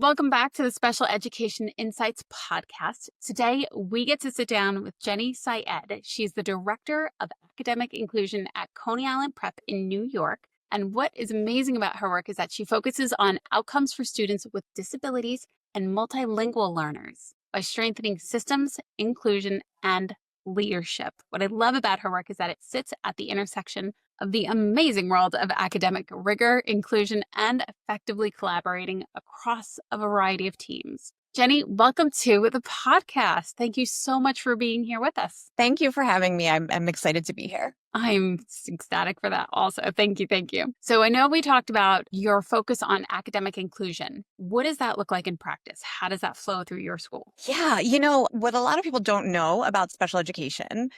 Welcome back to the Special Education Insights podcast. Today, we get to sit down with Jenny Syed. She's the Director of Academic Inclusion at Coney Island Prep in New York. And what is amazing about her work is that she focuses on outcomes for students with disabilities and multilingual learners by strengthening systems, inclusion, and leadership. What I love about her work is that it sits at the intersection of the amazing world of academic rigor, inclusion, and effectively collaborating across a variety of teams. Jenny, welcome to the podcast. Thank you so much for being here with us. Thank you for having me. I'm excited to be here. I'm ecstatic for that also. Thank you. Thank you. So I know we talked about your focus on academic inclusion. What does that look like in practice? How does that flow through your school? Yeah, what a lot of people don't know about special education,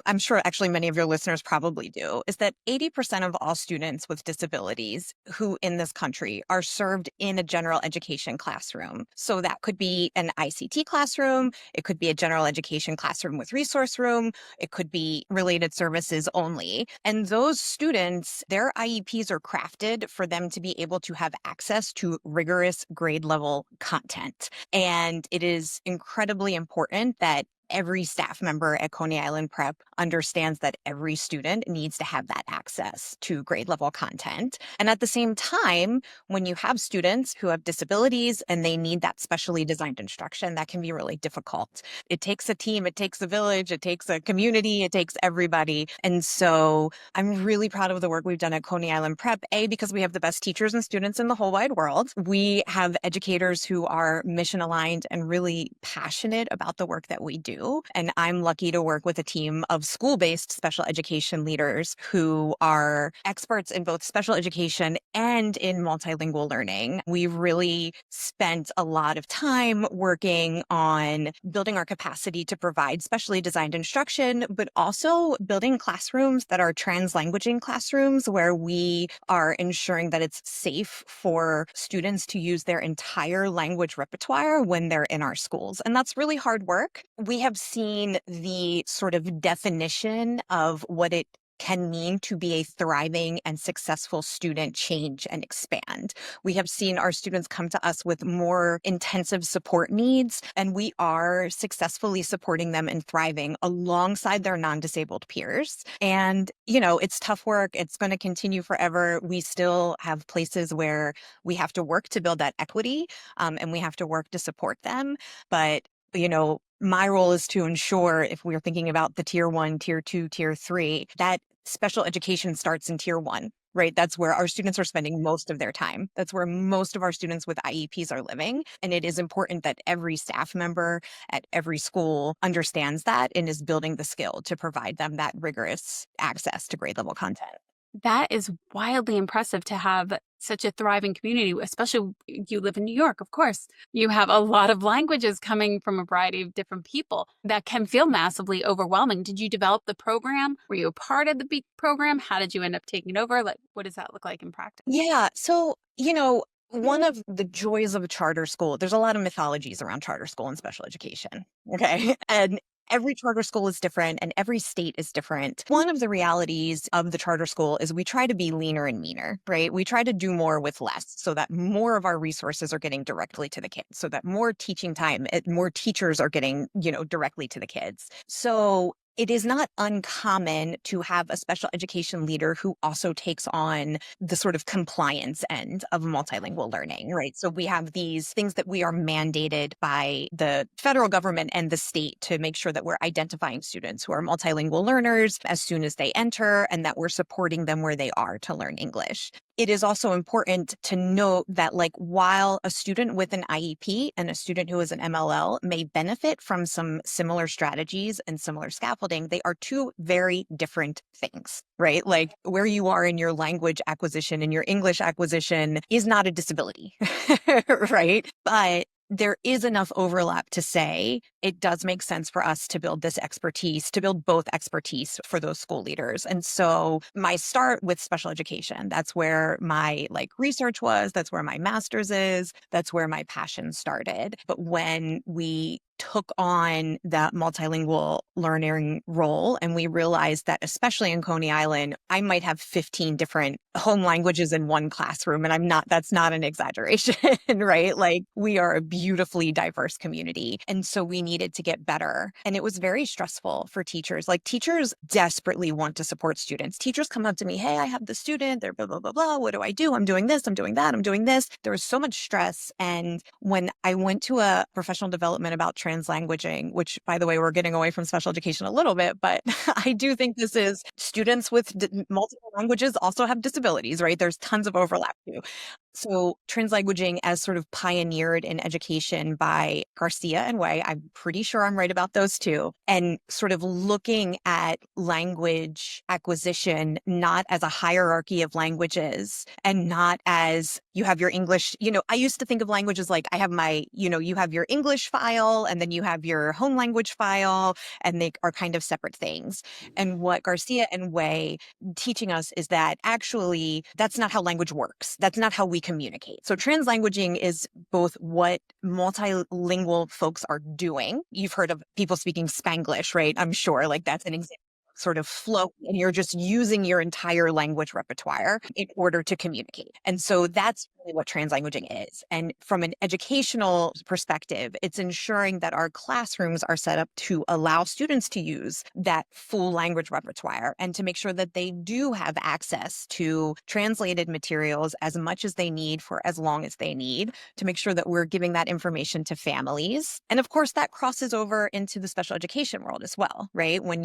I'm sure actually many of your listeners probably do, is that 80% of all students with disabilities who in this country are served in a general education classroom. So that could be an ICT classroom, it could be a general education classroom with resource room, it could be related services only. And those students, their IEPs are crafted for them to be able to have access to rigorous grade level content. And it is incredibly important that every staff member at Coney Island Prep understands that every student needs to have that access to grade level content. And at the same time, when you have students who have disabilities and they need that specially designed instruction, that can be really difficult. It takes a team, it takes a village, it takes a community, it takes everybody. And so I'm really proud of the work we've done at Coney Island Prep, because we have the best teachers and students in the whole wide world. We have educators who are mission aligned and really passionate about the work that we do. And I'm lucky to work with a team of school-based special education leaders who are experts in both special education and in multilingual learning. We've really spent a lot of time working on building our capacity to provide specially designed instruction, but also building classrooms that are translanguaging classrooms where we are ensuring that it's safe for students to use their entire language repertoire when they're in our schools. And that's really hard work. We have seen the sort of definition of what it can mean to be a thriving and successful student change and expand. We have seen our students come to us with more intensive support needs, and we are successfully supporting them in thriving alongside their non-disabled peers. And, it's tough work. It's going to continue forever. We still have places where we have to work to build that equity, and we have to work to support them. But my role is to ensure, if we're thinking about the tier 1, tier 2, tier 3, that special education starts in tier 1, right? That's where our students are spending most of their time. That's where most of our students with IEPs are living. And it is important that every staff member at every school understands that and is building the skill to provide them that rigorous access to grade level content. That is wildly impressive to have such a thriving community, especially you live in New York, of course. You have a lot of languages coming from a variety of different people that can feel massively overwhelming. Did you develop the program? Were you a part of the big program? How did you end up taking it over? What does that look like in practice? Yeah. So, one of the joys of a charter school, there's a lot of mythologies around charter school and special education. Okay. And every charter school is different and every state is different. One of the realities of the charter school is we try to be leaner and meaner, right? We try to do more with less so that more of our resources are getting directly to the kids, so that more teaching time, more teachers are getting, directly to the kids. So it is not uncommon to have a special education leader who also takes on the sort of compliance end of multilingual learning, right? So we have these things that we are mandated by the federal government and the state to make sure that we're identifying students who are multilingual learners as soon as they enter and that we're supporting them where they are to learn English. It is also important to note that, while a student with an IEP and a student who is an MLL may benefit from some similar strategies and similar scaffolding, they are two very different things, right? Like where you are in your language acquisition and your English acquisition is not a disability, right? But there is enough overlap to say it does make sense for us to build this expertise, to build both expertise for those school leaders. And so my start with special education, that's where my research was, that's where my master's is, that's where my passion started. But when we took on that multilingual learning role and we realized that, especially in Coney Island, I might have 15 different home languages in one classroom. And that's not an exaggeration, right? Like, we are a beautifully diverse community. And so we needed to get better. And it was very stressful for teachers. Like, teachers desperately want to support students. Teachers come up to me, hey, I have the student, they're blah, blah, blah, blah. What do I do? I'm doing this, I'm doing that, I'm doing this. There was so much stress. And when I went to a professional development about translanguaging, which, by the way, we're getting away from special education a little bit, but I do think this is students with multiple languages also have disabilities, right? There's tons of overlap too. So translanguaging, as sort of pioneered in education by Garcia and Way, I'm pretty sure I'm right about those two, and sort of looking at language acquisition not as a hierarchy of languages and not as you have your English. I used to think of languages like I have my, you have your English file and then you have your home language file, and they are kind of separate things. And what Garcia and Way teaching us is that actually that's not how language works. That's not how we communicate. So translanguaging is both what multilingual folks are doing. You've heard of people speaking Spanglish, right? I'm sure that's an example. Sort of flow, and you're just using your entire language repertoire in order to communicate. And so that's really what translanguaging is. And from an educational perspective, it's ensuring that our classrooms are set up to allow students to use that full language repertoire and to make sure that they do have access to translated materials as much as they need for as long as they need, to make sure that we're giving that information to families. And of course, that crosses over into the special education world as well, right? When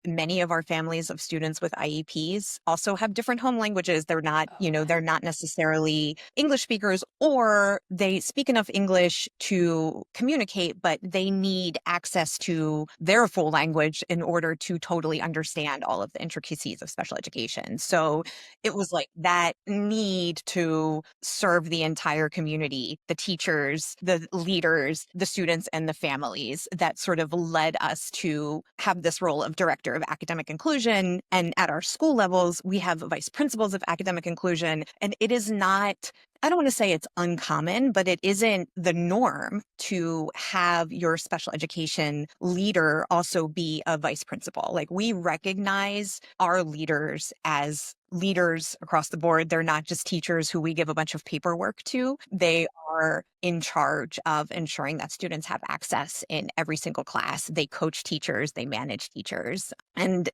many of our families of students with IEPs also have different home languages. They're not, they're not necessarily English speakers, or they speak enough English to communicate, but they need access to their full language in order to totally understand all of the intricacies of special education. So it was like that need to serve the entire community, the teachers, the leaders, the students, and the families, that sort of led us to have this role of director of academic inclusion. And at our school levels, we have vice principals of academic inclusion. And it is not, I don't want to say it's uncommon, but it isn't the norm to have your special education leader also be a vice principal. Like, we recognize our leaders as leaders across the board. They're not just teachers who we give a bunch of paperwork to. They are in charge of ensuring that students have access in every single class. They coach teachers, they manage teachers. And,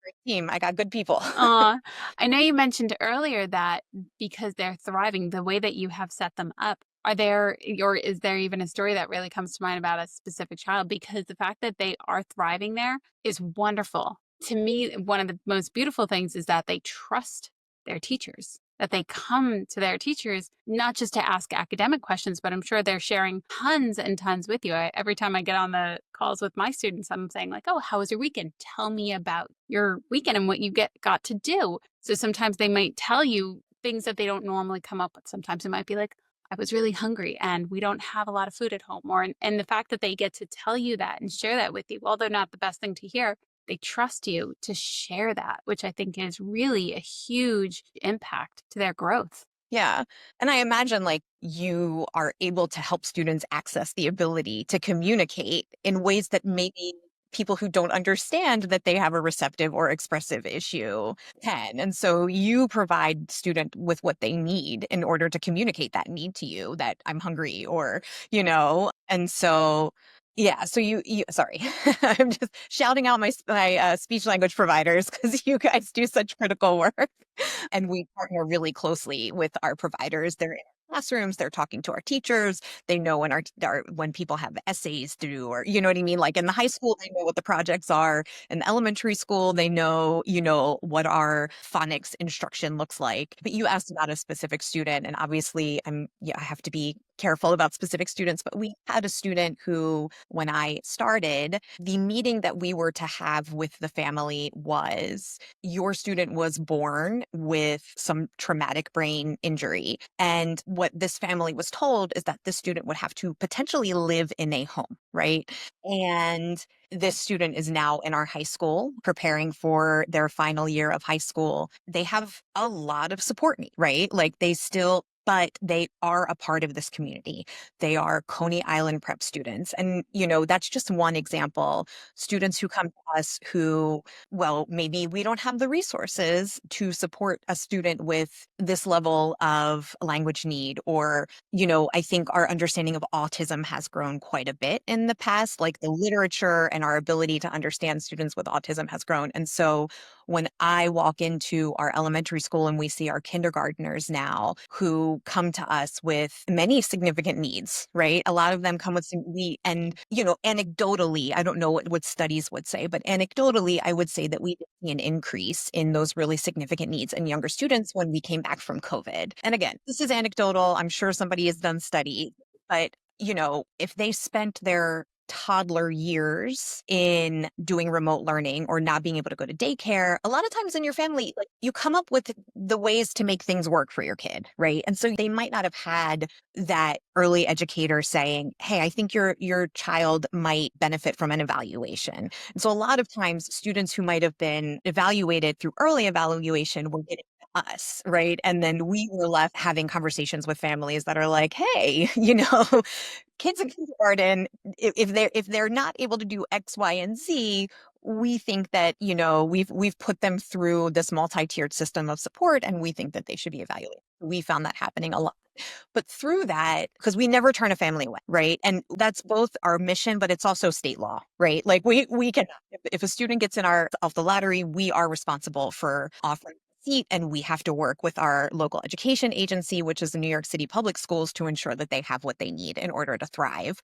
great team. I got good people. I know you mentioned earlier that because they're thriving, the way that you have set them up, is there even a story that really comes to mind about a specific child? Because the fact that they are thriving there is wonderful. To me, one of the most beautiful things is that they trust their teachers, that they come to their teachers, not just to ask academic questions, but I'm sure they're sharing tons and tons with you. Every time I get on the calls with my students, I'm saying like, oh, how was your weekend? Tell me about your weekend and what you got to do. So sometimes they might tell you things that they don't normally come up with. Sometimes it might be like, I was really hungry and we don't have a lot of food at home. And the fact that they get to tell you that and share that with you, while they're not the best thing to hear, they trust you to share that, which I think is really a huge impact to their growth. Yeah. And I imagine you are able to help students access the ability to communicate in ways that maybe people who don't understand that they have a receptive or expressive issue can. And so you provide student with what they need in order to communicate that need to you, that I'm hungry, and so yeah, so sorry, I'm just shouting out my speech language providers, because you guys do such critical work. And we partner really closely with our providers. They're in our classrooms, they're talking to our teachers. They know when people have essays to do, or you know what I mean? Like, in the high school, they know what the projects are. In the elementary school, they know, what our phonics instruction looks like. But you asked about a specific student, and obviously I have to be careful about specific students, but we had a student who, when I started, the meeting that we were to have with the family was your student was born with some traumatic brain injury. And what this family was told is that this student would have to potentially live in a home, right? And this student is now in our high school, preparing for their final year of high school. They have a lot of support need, right? Like they still, but they are a part of this community. They are Coney Island Prep students. And, that's just one example. Students who come to us who, well, maybe we don't have the resources to support a student with this level of language need, or I think our understanding of autism has grown quite a bit in the past, like the literature and our ability to understand students with autism has grown. And so when I walk into our elementary school and we see our kindergartners now who come to us with many significant needs, right? A lot of them come with and anecdotally, I don't know what studies would say, but anecdotally, I would say that we did see an increase in those really significant needs in younger students when we came back from COVID. And again, this is anecdotal. I'm sure somebody has done studies, but if they spent their toddler years in doing remote learning or not being able to go to daycare, a lot of times in your family, like you come up with the ways to make things work for your kid, right? And so they might not have had that early educator saying, "Hey, I think your child might benefit from an evaluation." And so a lot of times students who might have been evaluated through early evaluation were getting to us, right? And then we were left having conversations with families that are like, "Hey, kids in kindergarten, if they're not able to do X, Y, and Z, we think that, we've put them through this multi-tiered system of support and we think that they should be evaluated." We found that happening a lot. But through that, because we never turn a family away, right? And that's both our mission, but it's also state law, right? Like we can, if a student gets in our off the lottery, we are responsible for offering a seat, and we have to work with our local education agency, which is the New York City Public Schools, to ensure that they have what they need in order to thrive.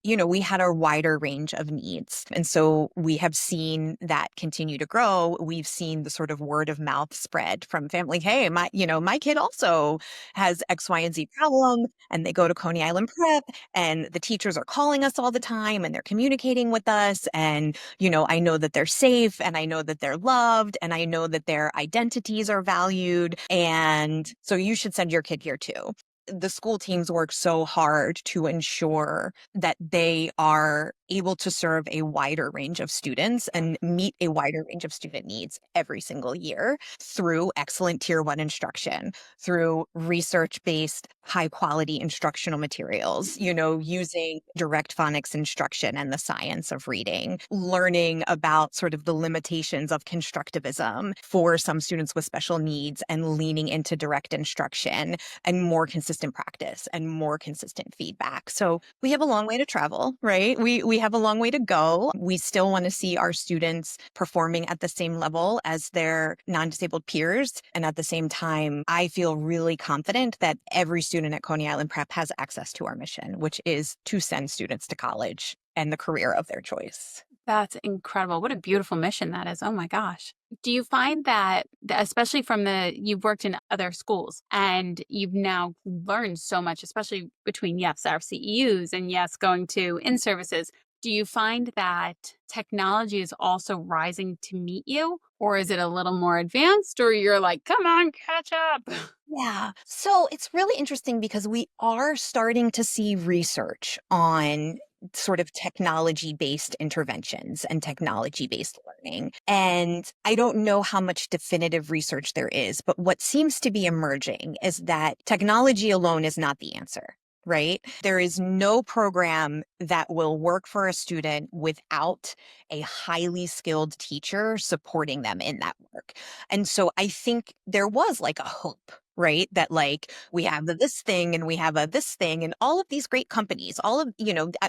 We had a wider range of needs. And so we have seen that continue to grow. We've seen the sort of word of mouth spread from family. Hey, my kid also has X, Y, and Z problem, and they go to Coney Island Prep, and the teachers are calling us all the time and they're communicating with us. And, I know that they're safe, and I know that they're loved, and I know that their identities are valued. And so you should send your kid here too. The school teams work so hard to ensure that they are able to serve a wider range of students and meet a wider range of student needs every single year through excellent tier one instruction, through research-based high quality instructional materials, using direct phonics instruction and the science of reading, learning about sort of the limitations of constructivism for some students with special needs and leaning into direct instruction and more consistent practice and more consistent feedback. So we have a long way to travel, right? We have a long way to go. We still want to see our students performing at the same level as their non-disabled peers. And at the same time, I feel really confident that every student at Coney Island Prep has access to our mission, which is to send students to college and the career of their choice. That's incredible. What a beautiful mission that is. Oh my gosh. Do you find that, especially you've worked in other schools and you've now learned so much, especially between, yes, our CEUs and yes, going to in services. Do you find that technology is also rising to meet you, or is it a little more advanced, or you're like, come on, catch up? Yeah. So it's really interesting because we are starting to see research on sort of technology-based interventions and technology-based learning. And I don't know how much definitive research there is, but what seems to be emerging is that technology alone is not the answer. Right? There is no program that will work for a student without a highly skilled teacher supporting them in that work. And so I think there was like a hope, right? That like we have this thing and we have this thing and all of these great companies, all of,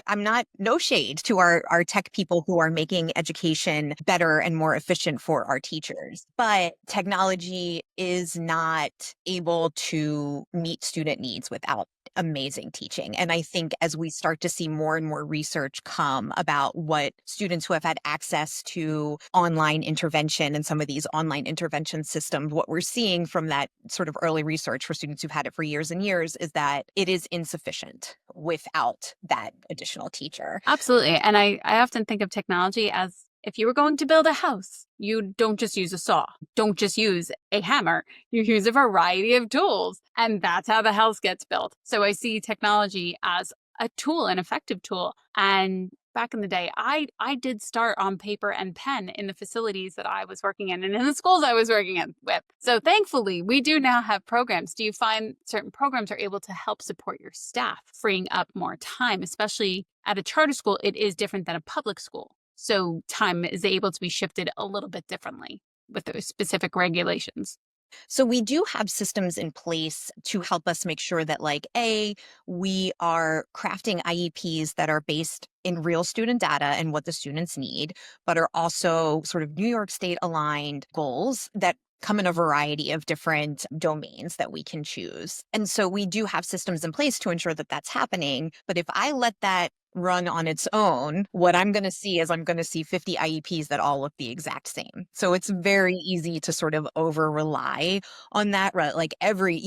I'm not, no shade to our tech people who are making education better and more efficient for our teachers. But technology is not able to meet student needs without amazing teaching. And I think as we start to see more and more research come about what students who have had access to online intervention and some of these online intervention systems, what we're seeing from that sort of early research for students who've had it for years and years is that it is insufficient without that additional teacher. Absolutely. And I often think of technology as if you were going to build a house, you don't just use a saw, don't just use a hammer, you use a variety of tools. And that's how the house gets built. So I see technology as a tool, an effective tool. And back in the day, I did start on paper and pen in the facilities that I was working in and in the schools I was working in with. So thankfully, we do now have programs. Do you find certain programs are able to help support your staff, freeing up more time, especially at a charter school? It is different than a public school. So time is able to be shifted a little bit differently with those specific regulations. So we do have systems in place to help us make sure that we are crafting IEPs that are based in real student data and what the students need, but are also sort of New York State aligned goals that come in a variety of different domains that we can choose. And so we do have systems in place to ensure that that's happening. But if I let that run on its own, what I'm going to see is I'm going to see 50 IEPs that all look the exact same. So it's very easy to sort of over rely on that. Right? Like every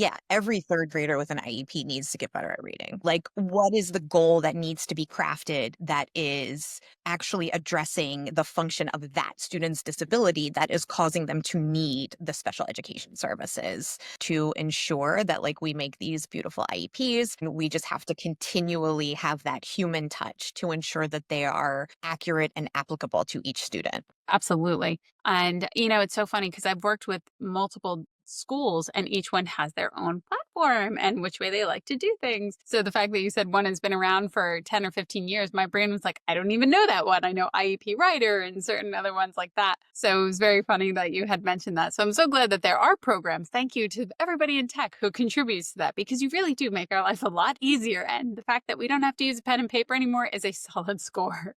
third grader with an IEP needs to get better at reading. Like, what is the goal that needs to be crafted that is actually addressing the function of that student's disability that is causing them to need the special education services to ensure that we make these beautiful IEPs. And we just have to continually have that human touch to ensure that they are accurate and applicable to each student. Absolutely. And, it's so funny because I've worked with multiple schools and each one has their own platform and which way they like to do things. So the fact that you said one has been around for 10 or 15 years, my brain was like, I don't even know that one. I know IEP Writer and certain other ones like that. So it was very funny that you had mentioned that. So I'm so glad that there are programs. Thank you to everybody in tech who contributes to that because you really do make our life a lot easier. And the fact that we don't have to use pen and paper anymore is a solid score.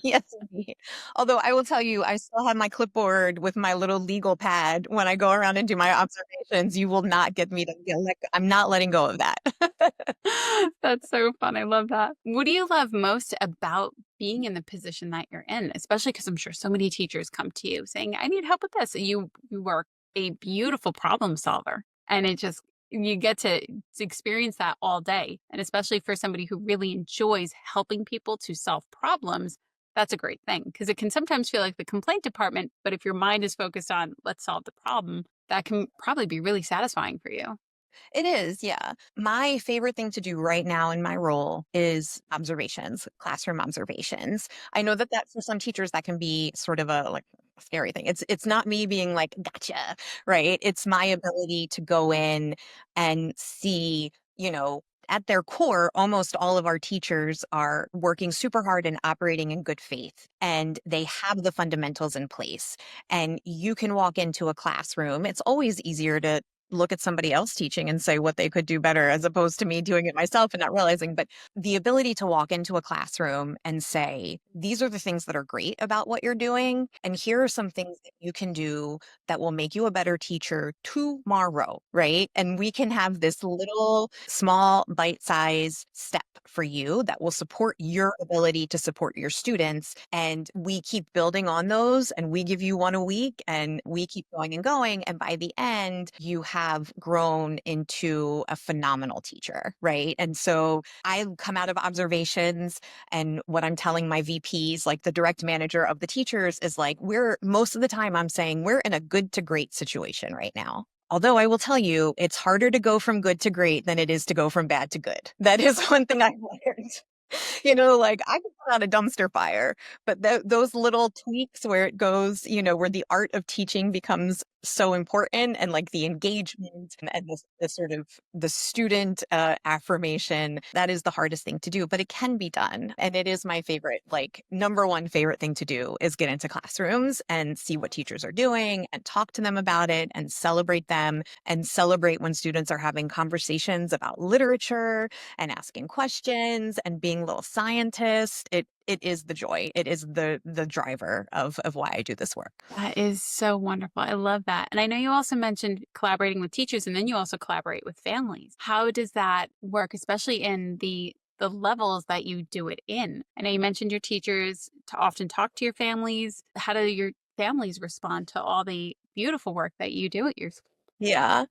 Yes, indeed. Although I will tell you, I still have my clipboard with my little legal pad when I go around and do my observations. You will not get me to I'm not letting go of that. That's so fun. I love that. What do you love most about being in the position that you're in? Especially because I'm sure so many teachers come to you saying, I need help with this. You are a beautiful problem solver. And you get to experience that all day. And especially for somebody who really enjoys helping people to solve problems, that's a great thing because it can sometimes feel like the complaint department. But if your mind is focused on let's solve the problem, that can probably be really satisfying for you. It is, yeah. My favorite thing to do right now in my role is observations, classroom observations. I know that for some teachers that can be sort of a scary thing. It's not me being like, gotcha, right? It's my ability to go in and see, at their core, almost all of our teachers are working super hard and operating in good faith, and they have the fundamentals in place. And you can walk into a classroom. It's always easier to look at somebody else teaching and say what they could do better as opposed to me doing it myself and not realizing. But the ability to walk into a classroom and say, these are the things that are great about what you're doing. And here are some things that you can do that will make you a better teacher tomorrow, right? And we can have this little small bite-sized step for you that will support your ability to support your students. And we keep building on those and we give you one a week and we keep going and going. And by the end, you have grown into a phenomenal teacher, right? And so I come out of observations and what I'm telling my VPs, like the direct manager of the teachers, is most of the time I'm saying we're in a good to great situation right now. Although I will tell you, it's harder to go from good to great than it is to go from bad to good. That is one thing I've learned. I could put out a dumpster fire, but those little tweaks where it goes, where the art of teaching becomes so important and the engagement and the sort of the student affirmation, that is the hardest thing to do, but it can be done. And it is my favorite, number one favorite thing to do is get into classrooms and see what teachers are doing and talk to them about it and celebrate them and celebrate when students are having conversations about literature and asking questions and being little scientists. it is the joy. It is the driver of why I do this work. That is so wonderful. I love that. And I know you also mentioned collaborating with teachers and then you also collaborate with families. How does that work, especially in the levels that you do it in? I know you mentioned your teachers to often talk to your families. How do your families respond to all the beautiful work that you do at your school? Yeah.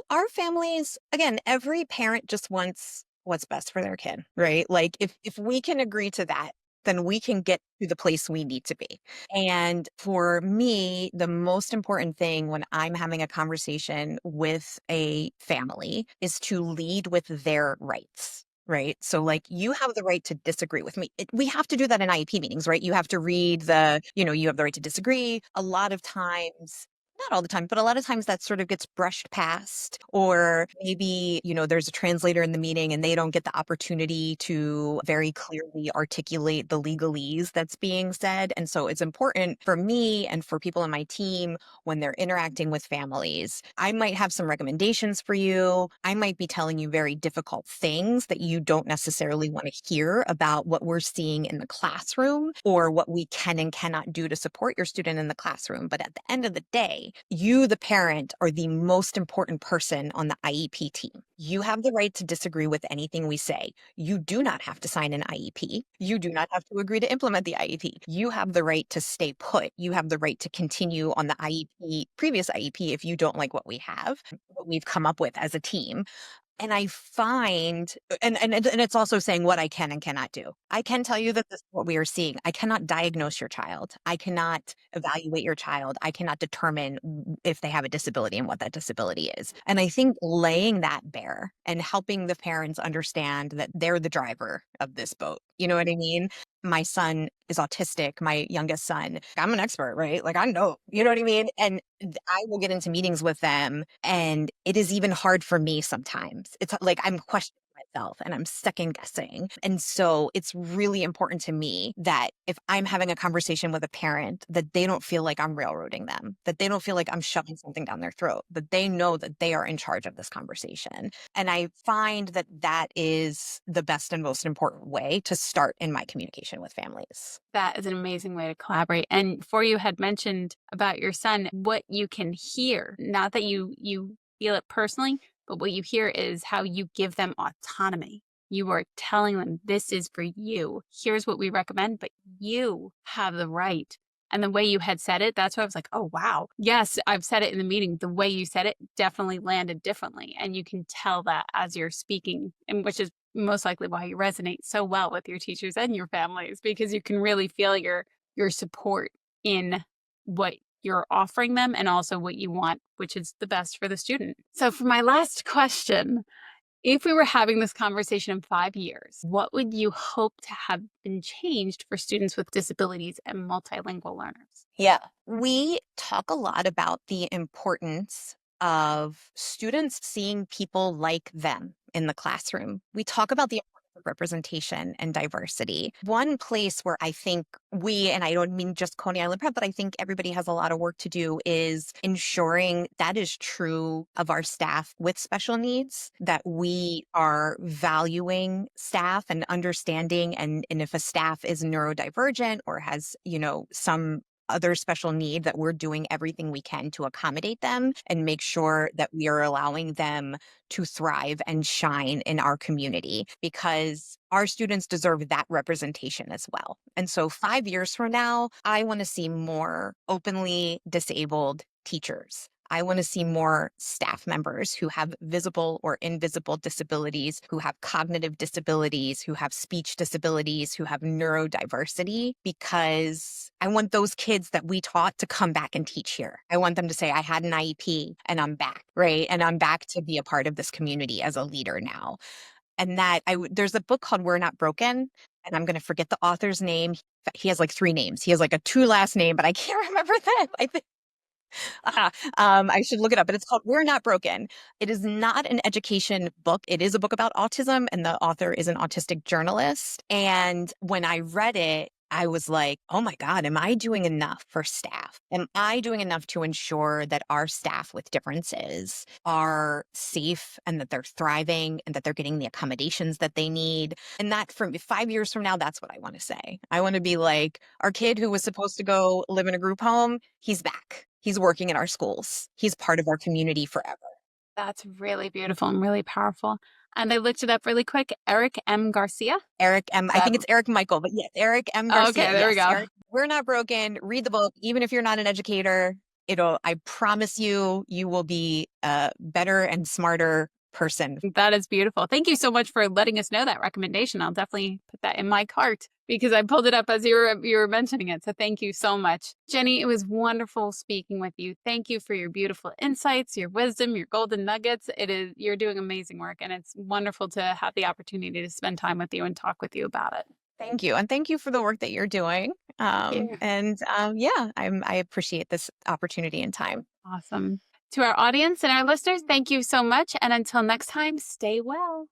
Our families, again, every parent just wants what's best for their kid, right? Like if we can agree to that, then we can get to the place we need to be. And for me, the most important thing when I'm having a conversation with a family is to lead with their rights. Right. So, like, you have the right to disagree with me. We have to do that in IEP meetings, right? You have to read you have the right to disagree. A lot of times, not all the time, but a lot of times that sort of gets brushed past, or maybe, there's a translator in the meeting and they don't get the opportunity to very clearly articulate the legalese that's being said. And so it's important for me and for people in my team when they're interacting with families. I might have some recommendations for you. I might be telling you very difficult things that you don't necessarily want to hear about what we're seeing in the classroom or what we can and cannot do to support your student in the classroom. But at the end of the day, you, the parent, are the most important person on the IEP team. You have the right to disagree with anything we say. You do not have to sign an IEP. You do not have to agree to implement the IEP. You have the right to stay put. You have the right to continue on the IEP, previous IEP, if you don't like what we have, what we've come up with as a team. And I find and it's also saying what I can and cannot do. I can tell you that this is what we are seeing. I cannot diagnose your child. I cannot evaluate your child. I cannot determine if they have a disability and what that disability is. And I think laying that bare and helping the parents understand that they're the driver of this boat. You know what I mean? My son is autistic, my youngest son. I'm an expert, right? Like, I know, you know what I mean? And I will get into meetings with them, and it is even hard for me sometimes. It's like I'm questioning myself and I'm second guessing. And so it's really important to me that if I'm having a conversation with a parent, that they don't feel like I'm railroading them, that they don't feel like I'm shoving something down their throat, that they know that they are in charge of this conversation. And I find that that is the best and most important way to start in my communication with families. That is an amazing way to collaborate. And before you had mentioned about your son, what you can hear, not that you feel it personally, but what you hear is how you give them autonomy. You are telling them this is for you. Here's what we recommend, but you have the right. And the way you had said it, that's why I was like, oh, wow. Yes, I've said it in the meeting. The way you said it definitely landed differently. And you can tell that as you're speaking, and which is most likely why you resonate so well with your teachers and your families, because you can really feel your support in what you're offering them and also what you want, which is the best for the student. So for my last question, if we were having this conversation in 5 years, what would you hope to have been changed for students with disabilities and multilingual learners? Yeah. We talk a lot about the importance of students seeing people like them in the classroom. We talk about the importance of representation and diversity. One place where I think and I don't mean just Coney Island Prep, but I think everybody has a lot of work to do is ensuring that is true of our staff with special needs, that we are valuing staff and understanding. And if a staff is neurodivergent or has, some other special need, that we're doing everything we can to accommodate them and make sure that we are allowing them to thrive and shine in our community, because our students deserve that representation as well. And so 5 years from now, I want to see more openly disabled teachers. I want to see more staff members who have visible or invisible disabilities, who have cognitive disabilities, who have speech disabilities, who have neurodiversity, because I want those kids that we taught to come back and teach here. I want them to say, I had an IEP and I'm back, right? And I'm back to be a part of this community as a leader now. And there's a book called We're Not Broken, and I'm going to forget the author's name. He has like 3 names. He has like a 2 last name, but I can't remember them. I should look it up, but it's called We're Not Broken. It is not an education book. It is a book about autism, and the author is an autistic journalist. And when I read it, I was like, oh my God, am I doing enough for staff? Am I doing enough to ensure that our staff with differences are safe and that they're thriving and that they're getting the accommodations that they need? And that from 5 years from now, that's what I want to say. I want to be like, our kid who was supposed to go live in a group home, he's back. He's working in our schools. He's part of our community forever. That's really beautiful and really powerful. And I looked it up really quick. Eric M. Garcia. Eric M. I think it's Eric Michael, but yes, Eric M. Garcia. Okay, there we Yes, go. Eric. We're not broken. Read the book. Even if you're not an educator, I promise you, you will be a better and smarter person. That is beautiful. Thank you so much for letting us know that recommendation. I'll definitely put that in my cart because I pulled it up as you were mentioning it. So thank you so much. Jenny, it was wonderful speaking with you. Thank you for your beautiful insights, your wisdom, your golden nuggets. You're doing amazing work, and it's wonderful to have the opportunity to spend time with you and talk with you about it. Thank you. And thank you for the work that you're doing. Yeah. I appreciate this opportunity and time. Awesome. To our audience and our listeners, thank you so much. And until next time, stay well.